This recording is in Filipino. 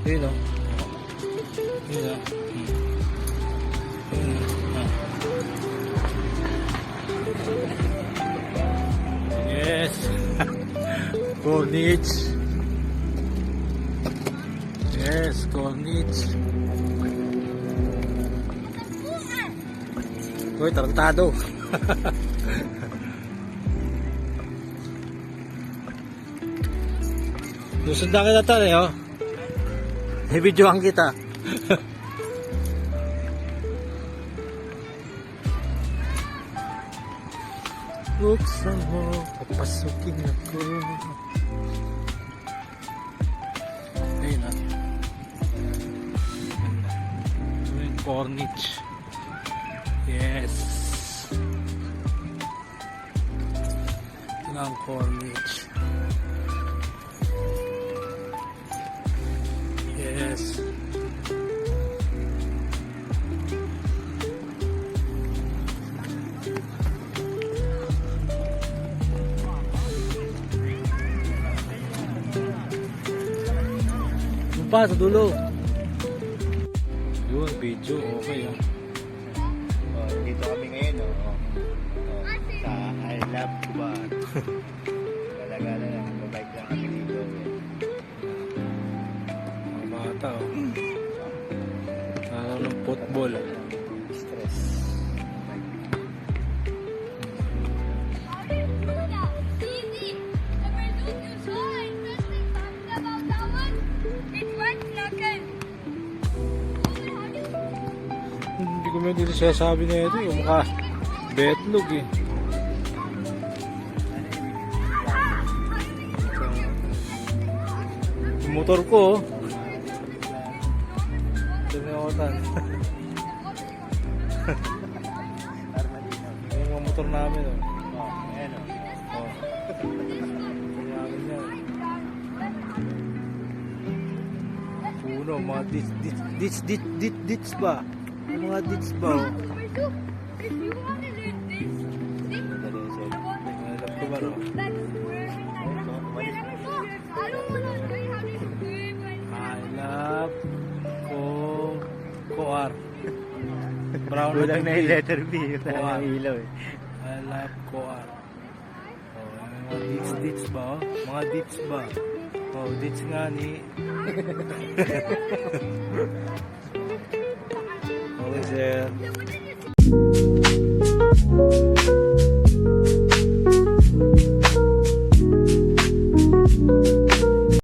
Yun o. Yun o. Yes. Corniche. Yes, corniche. Uy, tarantado. Susundan kita tayo, oh. I-videoan kita. Buksan mo, papasukin ako. Ayun na. Ito yung corniche. Yes. Ito na ang corniche. Yes. Yung pa sa dulo. Yun, video. Okay, ah. Dito kami ngayon, sa I Love Kuban. Gala-gala lang, mabike lang kami dito. Mga bata, oh. Ano ng football. Stress. Hindi ko dito siya sabi na ito, yung mukha betlog eh. Yung motor ko, oh. Tiniotan. Yung mga motor namin, oh. Ayan o. Oh. Motor namin yan. Puno, mga dits ba? Yung mga dits ba, oh. Alam ko ba, no? I love Coar. Brown Kulang na yung letter B. Kuwan. Ilaw eh. I love Coar. Oh, mga dits ba, oh? Mga dits ba? Oh, dits nga ni. Okay, sir.